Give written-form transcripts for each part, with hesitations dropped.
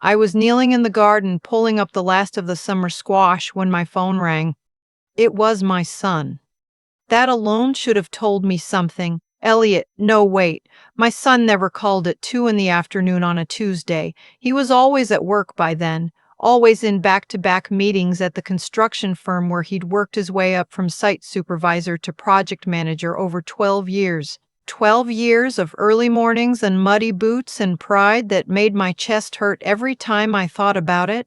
I was kneeling in the garden pulling up the last of the summer squash when my phone rang. It was my son. That alone should have told me something. Elliot, no, wait. My son never called at 2 in the afternoon on a Tuesday. He was always at work by then, always in back-to-back meetings at the construction firm where he'd worked his way up from site supervisor to project manager over 12 years. 12 years of early mornings and muddy boots and pride that made my chest hurt every time I thought about it.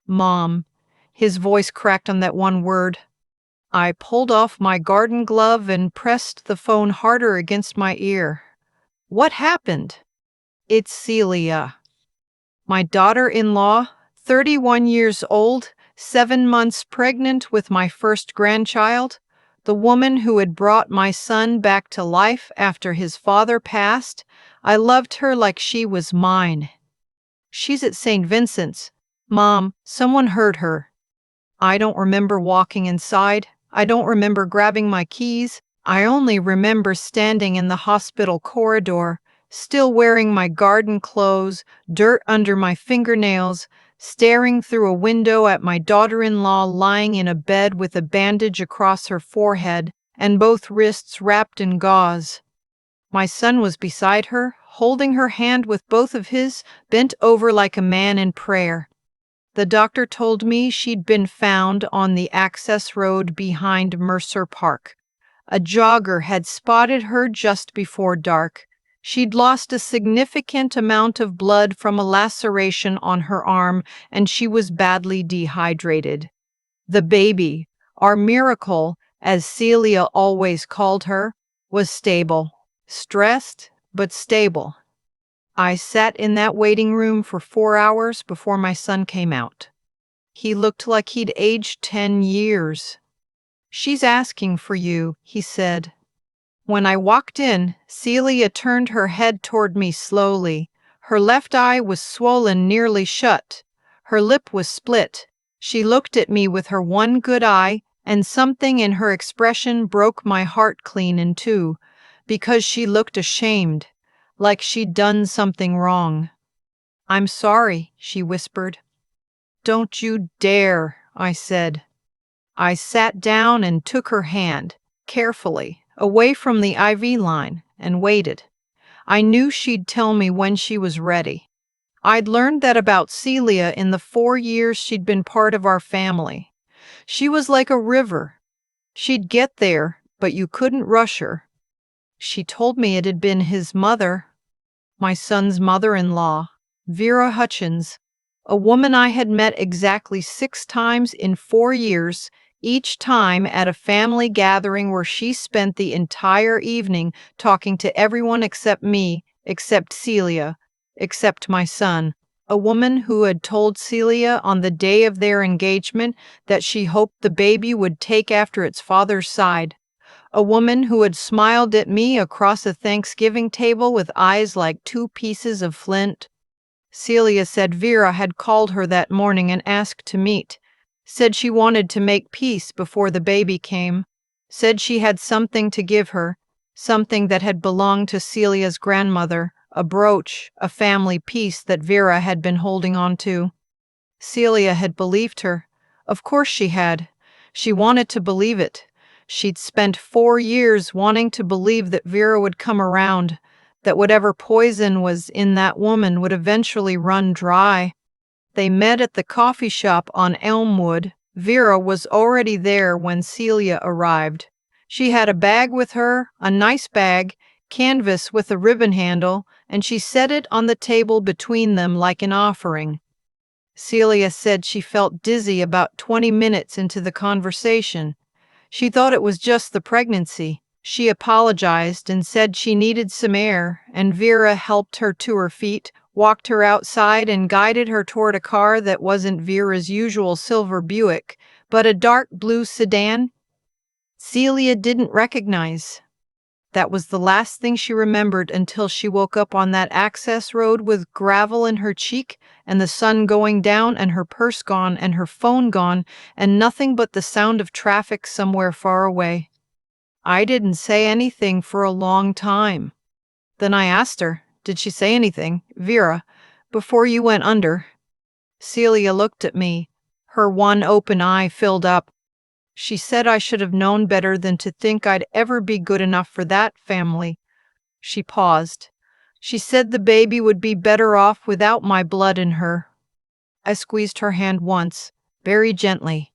Mom. His voice cracked on that one word. I pulled off my garden glove and pressed the phone harder against my ear. What happened? It's Celia. My daughter-in-law, 31 years old, 7 months pregnant with my first grandchild, the woman who had brought my son back to life after his father passed. I loved her like she was mine. She's at St. Vincent's. Mom, someone hurt her. I don't remember walking inside. I don't remember grabbing my keys. I only remember standing in the hospital corridor, still wearing my garden clothes, dirt under my fingernails, staring through a window at my daughter-in-law lying in a bed with a bandage across her forehead and both wrists wrapped in gauze. My son was beside her, holding her hand with both of his, bent over like a man in prayer. The doctor told me she'd been found on the access road behind Mercer Park. A jogger had spotted her just before dark. She'd lost a significant amount of blood from a laceration on her arm, and she was badly dehydrated. The baby, our miracle, as Celia always called her, was stable. Stressed, but stable. I sat in that waiting room for 4 hours before my son came out. He looked like he'd aged 10 years. She's asking for you, he said. When I walked in, Celia turned her head toward me slowly. Her left eye was swollen nearly shut. Her lip was split. She looked at me with her one good eye, and something in her expression broke my heart clean in two, because she looked ashamed, like she'd done something wrong. I'm sorry, she whispered. Don't you dare, I said. I sat down and took her hand, carefully, away from the IV line, and waited. I knew she'd tell me when she was ready. I'd learned that about Celia in the 4 years she'd been part of our family. She was like a river. She'd get there, but you couldn't rush her. She told me it had been his mother, my son's mother-in-law, Vera Hutchins, a woman I had met exactly 6 times in 4 years, each time at a family gathering where she spent the entire evening talking to everyone except me, except Celia, except my son. A woman who had told Celia on the day of their engagement that she hoped the baby would take after its father's side. A woman who had smiled at me across a Thanksgiving table with eyes like 2 pieces of flint. Celia said Vera had called her that morning and asked to meet. Said she wanted to make peace before the baby came. Said she had something to give her, something that had belonged to Celia's grandmother, a brooch, a family piece that Vera had been holding on to. Celia had believed her. Of course she had. She wanted to believe it. She'd spent 4 years wanting to believe that Vera would come around, that whatever poison was in that woman would eventually run dry. They met at the coffee shop on Elmwood. Vera was already there when Celia arrived. She had a bag with her, a nice bag, canvas with a ribbon handle, and she set it on the table between them like an offering. Celia said she felt dizzy about 20 minutes into the conversation. She thought it was just the pregnancy. She apologized and said she needed some air, and Vera helped her to her feet, walked her outside, and guided her toward a car that wasn't Vera's usual silver Buick, but a dark blue sedan Celia didn't recognize. That was the last thing she remembered until she woke up on that access road with gravel in her cheek and the sun going down and her purse gone and her phone gone and nothing but the sound of traffic somewhere far away. I didn't say anything for a long time. Then I asked her, did she say anything, Vera, before you went under? Celia looked at me. Her one open eye filled up. She said I should have known better than to think I'd ever be good enough for that family. She paused. She said the baby would be better off without my blood in her. I squeezed her hand once, very gently.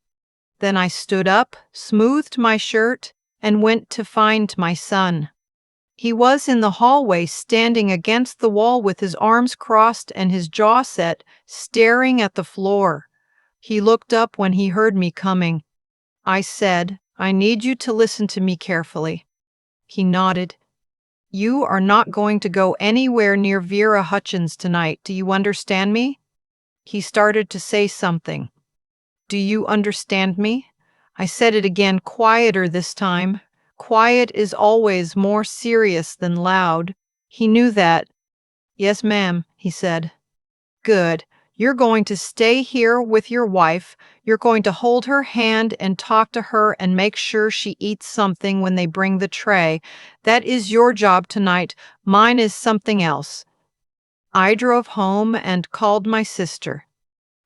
Then I stood up, smoothed my shirt, and went to find my son. He was in the hallway, standing against the wall with his arms crossed and his jaw set, staring at the floor. He looked up when he heard me coming. I said, "I need you to listen to me carefully." He nodded. "You are not going to go anywhere near Vera Hutchins tonight. Do you understand me?" He started to say something. "Do you understand me?" I said it again, quieter this time. Quiet is always more serious than loud. He knew that. "Yes, ma'am," he said. "Good. You're going to stay here with your wife. You're going to hold her hand and talk to her and make sure she eats something when they bring the tray. That is your job tonight. Mine is something else." I drove home and called my sister.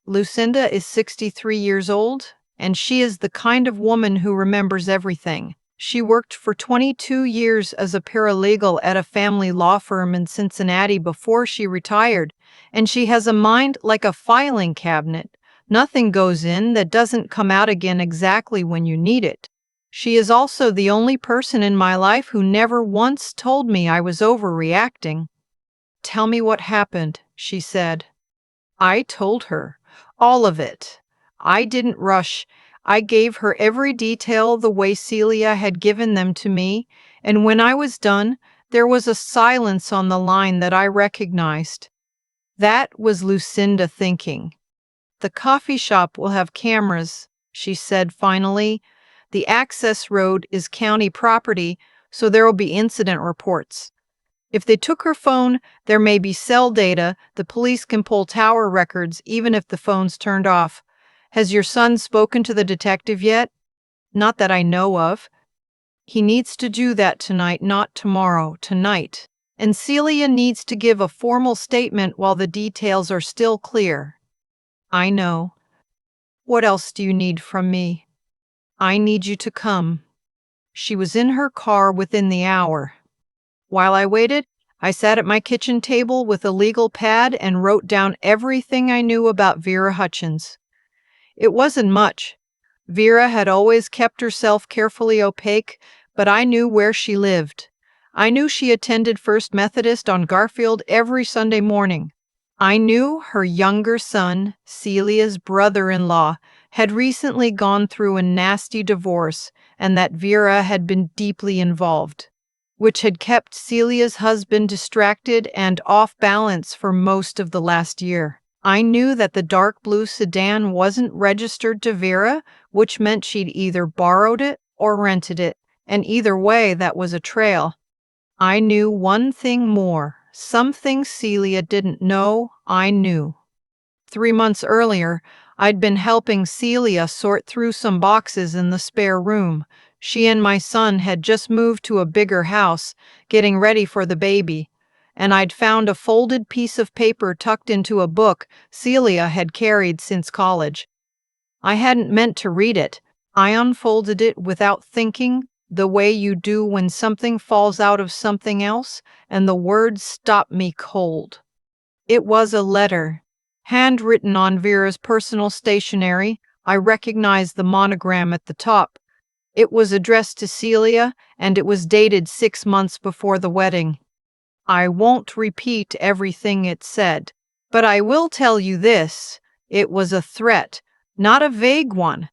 Lucinda is 63 years old, and she is the kind of woman who remembers everything. She worked for 22 years as a paralegal at a family law firm in Cincinnati before she retired, and she has a mind like a filing cabinet. Nothing goes in that doesn't come out again exactly when you need it. She is also the only person in my life who never once told me I was overreacting. "Tell me what happened," she said. I told her. All of it. I didn't rush. I gave her every detail the way Celia had given them to me, and when I was done, there was a silence on the line that I recognized. That was Lucinda thinking. "The coffee shop will have cameras," she said finally. "The access road is county property, so there will be incident reports. If they took her phone, there may be cell data. The police can pull tower records even if the phone's turned off. Has your son spoken to the detective yet?" "Not that I know of." "He needs to do that tonight, not tomorrow, tonight. And Celia needs to give a formal statement while the details are still clear." "I know. What else do you need from me?" "I need you to come." She was in her car within the hour. While I waited, I sat at my kitchen table with a legal pad and wrote down everything I knew about Vera Hutchins. It wasn't much. Vera had always kept herself carefully opaque, but I knew where she lived. I knew she attended First Methodist on Garfield every Sunday morning. I knew her younger son, Celia's brother-in-law, had recently gone through a nasty divorce and that Vera had been deeply involved, which had kept Celia's husband distracted and off balance for most of the last year. I knew that the dark blue sedan wasn't registered to Vera, which meant she'd either borrowed it or rented it, and either way, that was a trail. I knew one thing more, something Celia didn't know I knew. 3 months earlier, I'd been helping Celia sort through some boxes in the spare room. She and my son had just moved to a bigger house, getting ready for the baby, and I'd found a folded piece of paper tucked into a book Celia had carried since college. I hadn't meant to read it. I unfolded it without thinking, the way you do when something falls out of something else, and the words stopped me cold. It was a letter, handwritten on Vera's personal stationery. I recognized the monogram at the top. It was addressed to Celia, and it was dated 6 months before the wedding. I won't repeat everything it said, but I will tell you this: it was a threat, not a vague one.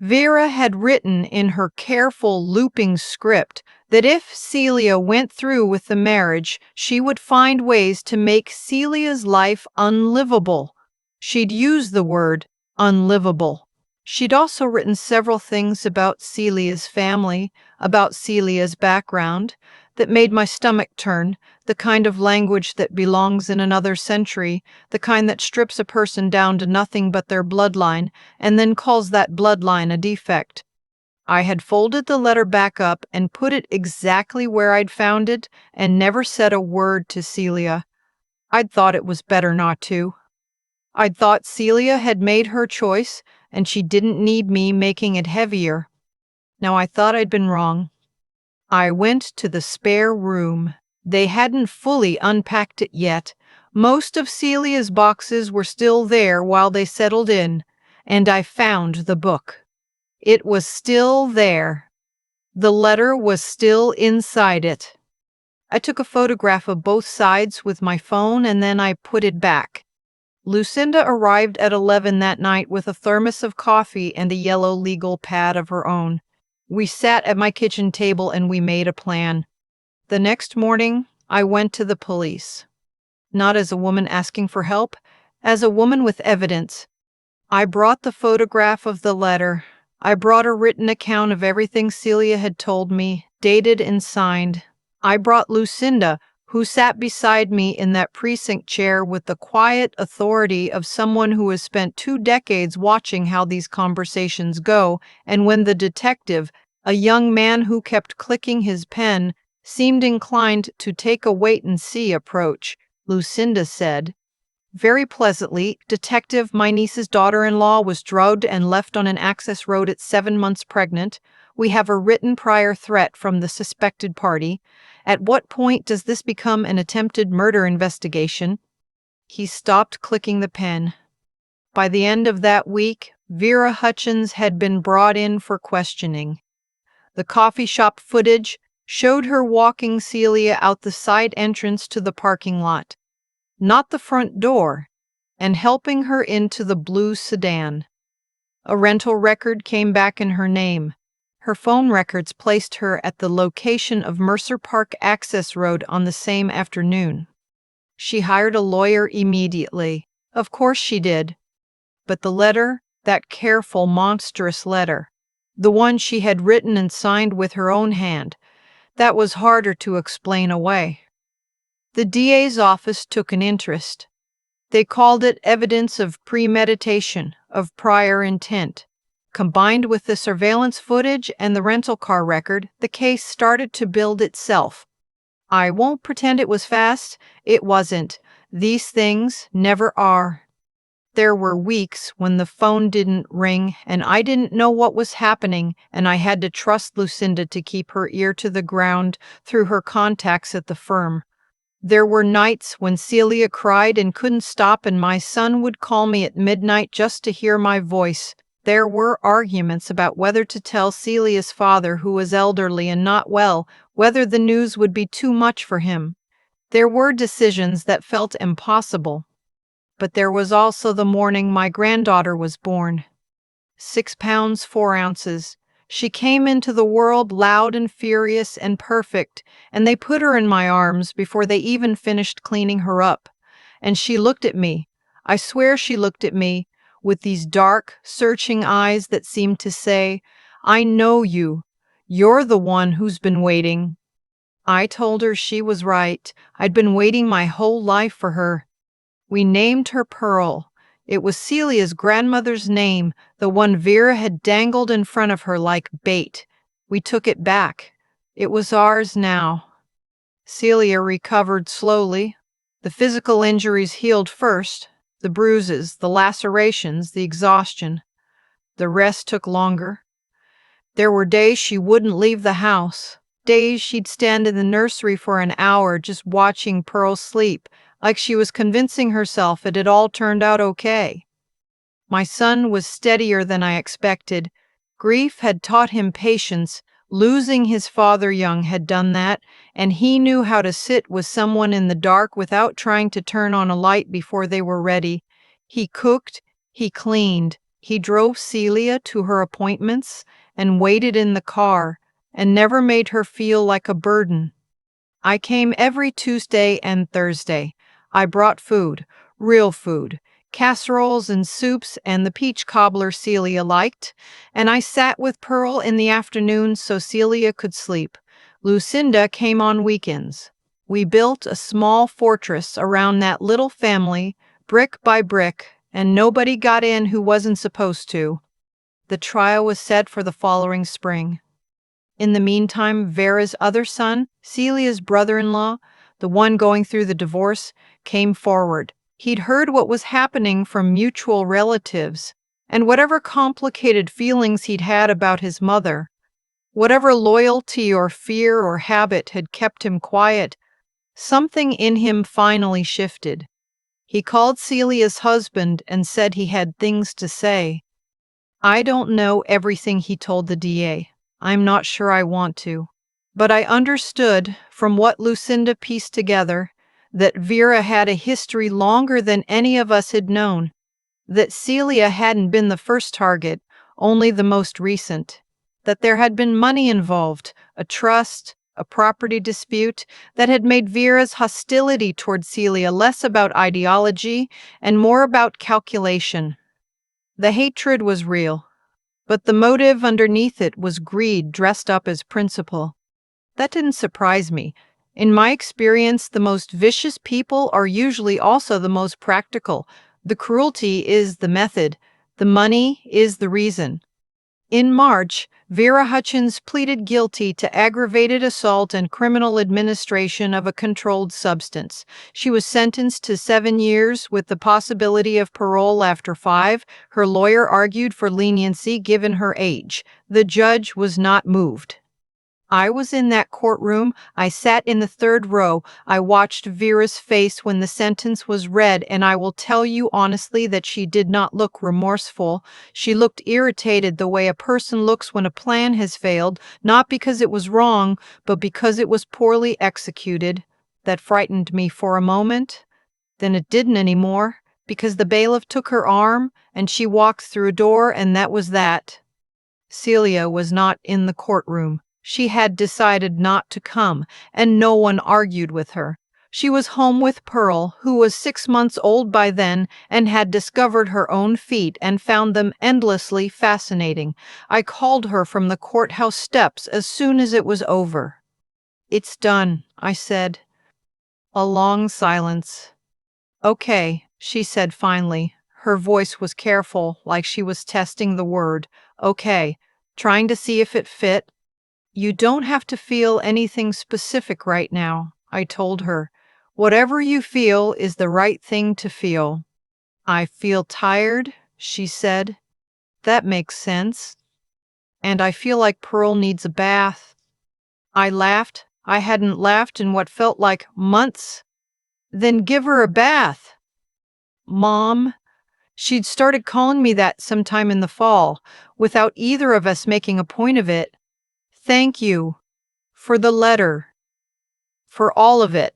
Vera had written in her careful, looping script that if Celia went through with the marriage, she would find ways to make Celia's life unlivable. She'd used the word unlivable. She'd also written several things about Celia's family, about Celia's background, that made my stomach turn, the kind of language that belongs in another century, the kind that strips a person down to nothing but their bloodline, and then calls that bloodline a defect. I had folded the letter back up and put it exactly where I'd found it, and never said a word to Celia. I'd thought it was better not to. I'd thought Celia had made her choice, and she didn't need me making it heavier. Now I thought I'd been wrong. I went to the spare room. They hadn't fully unpacked it yet. Most of Celia's boxes were still there while they settled in, and I found the book. It was still there. The letter was still inside it. I took a photograph of both sides with my phone and then I put it back. Lucinda arrived at 11 that night with a thermos of coffee and a yellow legal pad of her own. We sat at my kitchen table and we made a plan. The next morning, I went to the police. Not as a woman asking for help, as a woman with evidence. I brought the photograph of the letter. I brought a written account of everything Celia had told me, dated and signed. I brought Lucinda, who sat beside me in that precinct chair with the quiet authority of someone who has spent 2 decades watching how these conversations go, and when the detective, a young man who kept clicking his pen, seemed inclined to take a wait-and-see approach, Lucinda said, very pleasantly, "Detective, my niece's daughter-in-law was drugged and left on an access road at 7 months pregnant. We have a written prior threat from the suspected party. At what point does this become an attempted murder investigation?" He stopped clicking the pen. By the end of that week, Vera Hutchins had been brought in for questioning. The coffee shop footage showed her walking Celia out the side entrance to the parking lot, not the front door, and helping her into the blue sedan. A rental record came back in her name. Her phone records placed her at the location of Mercer Park Access Road on the same afternoon. She hired a lawyer immediately. Of course she did. But the letter, that careful, monstrous letter, the one she had written and signed with her own hand, that was harder to explain away. The DA's office took an interest. They called it evidence of premeditation, of prior intent. Combined with the surveillance footage and the rental car record, the case started to build itself. I won't pretend it was fast. It wasn't. These things never are. There were weeks when the phone didn't ring and I didn't know what was happening, and I had to trust Lucinda to keep her ear to the ground through her contacts at the firm. There were nights when Celia cried and couldn't stop, and my son would call me at midnight just to hear my voice. There were arguments about whether to tell Celia's father, who was elderly and not well, whether the news would be too much for him. There were decisions that felt impossible. But there was also the morning my granddaughter was born. 6 pounds 4 ounces. She came into the world loud and furious and perfect, and they put her in my arms before they even finished cleaning her up. And she looked at me. I swear she looked at me with these dark, searching eyes that seemed to say, "I know you. You're the one who's been waiting." I told her she was right. I'd been waiting my whole life for her. We named her Pearl. It was Celia's grandmother's name, the one Vera had dangled in front of her like bait. We took it back. It was ours now. Celia recovered slowly. The physical injuries healed first, the bruises, the lacerations, the exhaustion. The rest took longer. There were days she wouldn't leave the house, days she'd stand in the nursery for an hour just watching Pearl sleep, like she was convincing herself it had all turned out okay. My son was steadier than I expected. Grief had taught him patience. Losing his father young had done that, and he knew how to sit with someone in the dark without trying to turn on a light before they were ready. He cooked, he cleaned, he drove Celia to her appointments and waited in the car, and never made her feel like a burden. I came every Tuesday and Thursday. I brought food, real food, casseroles and soups and the peach cobbler Celia liked, and I sat with Pearl in the afternoons so Celia could sleep. Lucinda came on weekends. We built a small fortress around that little family, brick by brick, and nobody got in who wasn't supposed to. The trial was set for the following spring. In the meantime, Vera's other son, Celia's brother-in-law, the one going through the divorce, came forward. He'd heard what was happening from mutual relatives, and whatever complicated feelings he'd had about his mother, whatever loyalty or fear or habit had kept him quiet, something in him finally shifted. He called Celia's husband and said he had things to say. I don't know everything he told the DA. I'm not sure I want to. But I understood, from what Lucinda pieced together, that Vera had a history longer than any of us had known, that Celia hadn't been the first target, only the most recent, that there had been money involved, a trust, a property dispute that had made Vera's hostility toward Celia less about ideology and more about calculation. The hatred was real, but the motive underneath it was greed dressed up as principle. That didn't surprise me. In my experience, the most vicious people are usually also the most practical. The cruelty is the method. The money is the reason. In March, Vera Hutchins pleaded guilty to aggravated assault and criminal administration of a controlled substance. She was sentenced to 7 years with the possibility of parole after 5. Her lawyer argued for leniency given her age. The judge was not moved. I was in that courtroom. I sat in the third row. I watched Vera's face when the sentence was read, and I will tell you honestly that she did not look remorseful. She looked irritated the way a person looks when a plan has failed, not because it was wrong, but because it was poorly executed. That frightened me for a moment. Then it didn't anymore, because the bailiff took her arm, and she walked through a door, and that was that. Celia was not in the courtroom. She had decided not to come, and no one argued with her. She was home with Pearl, who was 6 months old by then and had discovered her own feet and found them endlessly fascinating. I called her from the courthouse steps as soon as it was over. "It's done," I said. A long silence. "Okay," she said finally. Her voice was careful, like she was testing the word. "Okay," trying to see if it fit. "You don't have to feel anything specific right now," I told her. "Whatever you feel is the right thing to feel." "I feel tired," she said. "That makes sense. And I feel like Pearl needs a bath." I laughed. I hadn't laughed in what felt like months. "Then give her a bath." "Mom." She'd started calling me that sometime in the fall, without either of us making a point of it. "Thank you. For the letter. For all of it."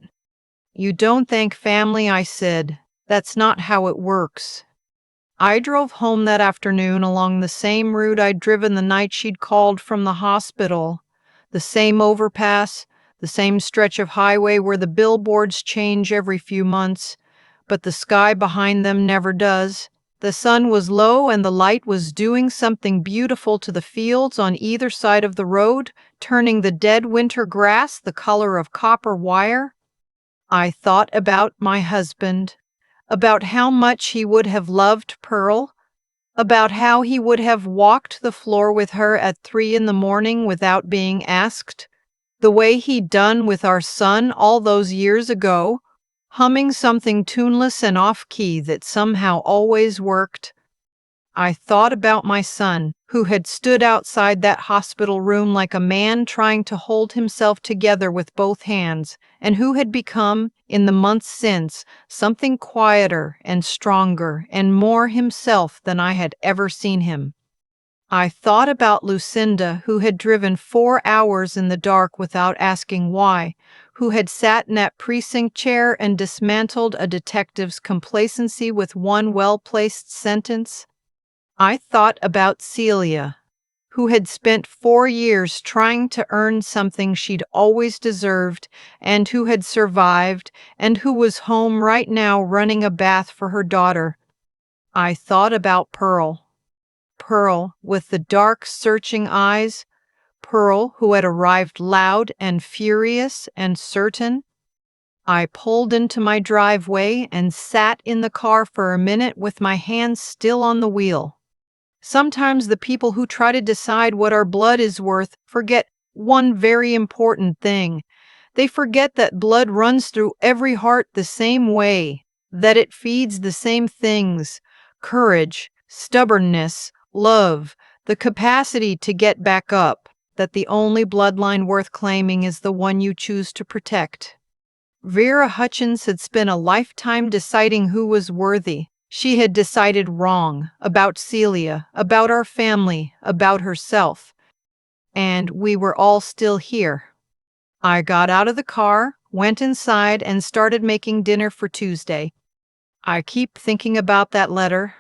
"You don't thank family," I said. "That's not how it works." I drove home that afternoon along the same route I'd driven the night she'd called from the hospital. The same overpass, the same stretch of highway where the billboards change every few months, but the sky behind them never does. The sun was low and the light was doing something beautiful to the fields on either side of the road, turning the dead winter grass the color of copper wire. I thought about my husband, about how much he would have loved Pearl, about how he would have walked the floor with her at 3 in the morning without being asked, the way he'd done with our son all those years ago, humming something tuneless and off-key that somehow always worked. I thought about my son, who had stood outside that hospital room like a man trying to hold himself together with both hands, and who had become, in the months since, something quieter and stronger and more himself than I had ever seen him. I thought about Lucinda, who had driven 4 hours in the dark without asking why, who had sat in that precinct chair and dismantled a detective's complacency with one well-placed sentence. I thought about Celia, who had spent 4 years trying to earn something she'd always deserved and who had survived and who was home right now running a bath for her daughter. I thought about Pearl. Pearl, with the dark, searching eyes. Pearl, who had arrived loud and furious and certain. I pulled into my driveway and sat in the car for a minute with my hands still on the wheel. Sometimes the people who try to decide what our blood is worth forget one very important thing. They forget that blood runs through every heart the same way. that it feeds the same things: courage, stubbornness, love, the capacity to get back up, that the only bloodline worth claiming is the one you choose to protect. Vera Hutchins had spent a lifetime deciding who was worthy. She had decided wrong about Celia, about our family, about herself. And we were all still here. I got out of the car, went inside, and started making dinner for Tuesday. I keep thinking about that letter,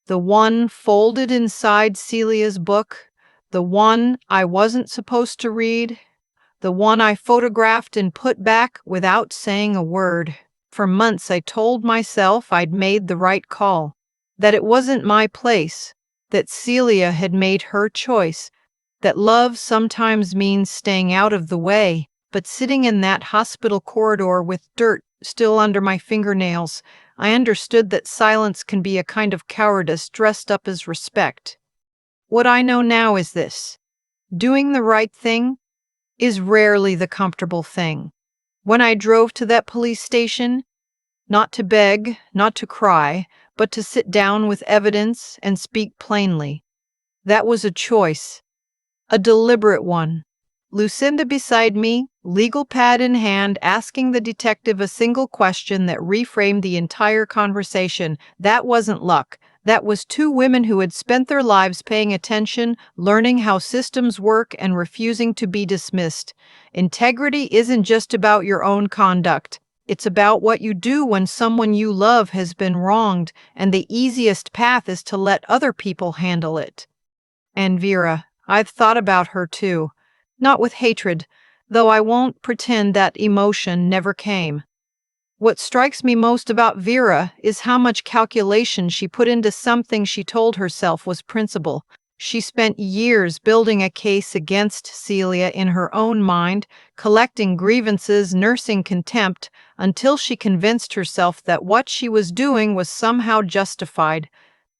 the one folded inside Celia's book, the one I wasn't supposed to read, the one I photographed and put back without saying a word. For months I told myself I'd made the right call, that it wasn't my place, that Celia had made her choice, that love sometimes means staying out of the way. But sitting in that hospital corridor with dirt still under my fingernails, I understood that silence can be a kind of cowardice dressed up as respect. What I know now is this: doing the right thing is rarely the comfortable thing. When I drove to that police station, not to beg, not to cry, but to sit down with evidence and speak plainly, that was a choice, a deliberate one. Lucinda beside me, legal pad in hand, asking the detective a single question that reframed the entire conversation. That wasn't luck. That was two women who had spent their lives paying attention, learning how systems work, and refusing to be dismissed. Integrity isn't just about your own conduct. It's about what you do when someone you love has been wronged, and the easiest path is to let other people handle it. And Vera, I've thought about her too. Not with hatred, though I won't pretend that emotion never came. What strikes me most about Vera is how much calculation she put into something she told herself was principle. She spent years building a case against Celia in her own mind, collecting grievances, nursing contempt, until she convinced herself that what she was doing was somehow justified.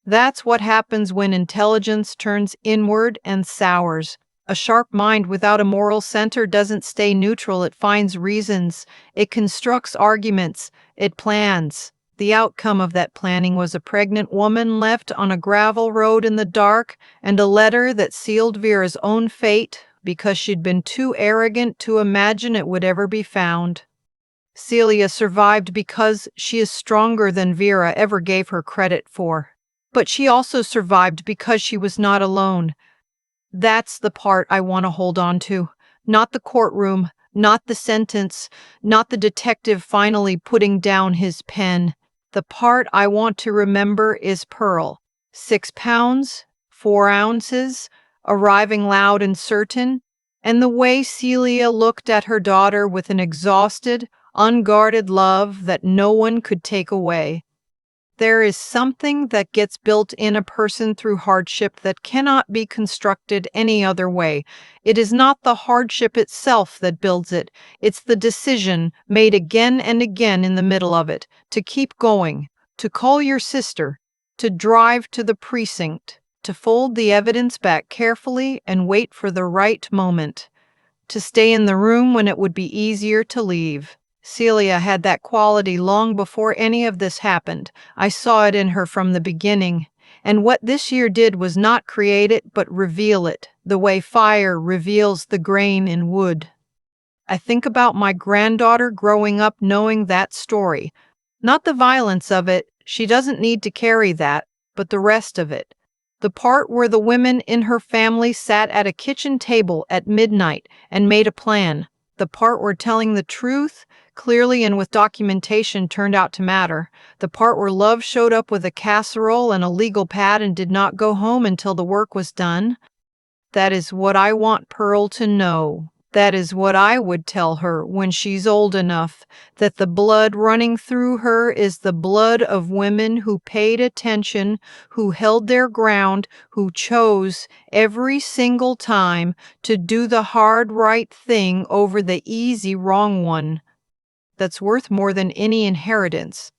That's what happens when intelligence turns inward and sours. A sharp mind without a moral center doesn't stay neutral. It finds reasons, it constructs arguments, it plans. The outcome of that planning was a pregnant woman left on a gravel road in the dark, and a letter that sealed Vera's own fate because she'd been too arrogant to imagine it would ever be found. Celia survived because she is stronger than Vera ever gave her credit for. But she also survived because she was not alone. That's the part I want to hold on to. Not the courtroom, not the sentence, not the detective finally putting down his pen. The part I want to remember is Pearl. 6 pounds, 4 ounces, arriving loud and certain, and the way Celia looked at her daughter with an exhausted, unguarded love that no one could take away. There is something that gets built in a person through hardship that cannot be constructed any other way. It is not the hardship itself that builds it. It's the decision, made again and again in the middle of it, to keep going, to call your sister, to drive to the precinct, to fold the evidence back carefully and wait for the right moment, to stay in the room when it would be easier to leave. Celia had that quality long before any of this happened. I saw it in her from the beginning. And what this year did was not create it, but reveal it, the way fire reveals the grain in wood. I think about my granddaughter growing up knowing that story. Not the violence of it, she doesn't need to carry that, but the rest of it. The part where the women in her family sat at a kitchen table at midnight and made a plan. The part where telling the truth, clearly and with documentation, turned out to matter. The part where love showed up with a casserole and a legal pad and did not go home until the work was done. That is what I want Pearl to know. That is what I would tell her when she's old enough, that the blood running through her is the blood of women who paid attention, who held their ground, who chose every single time to do the hard right thing over the easy wrong one. That's worth more than any inheritance.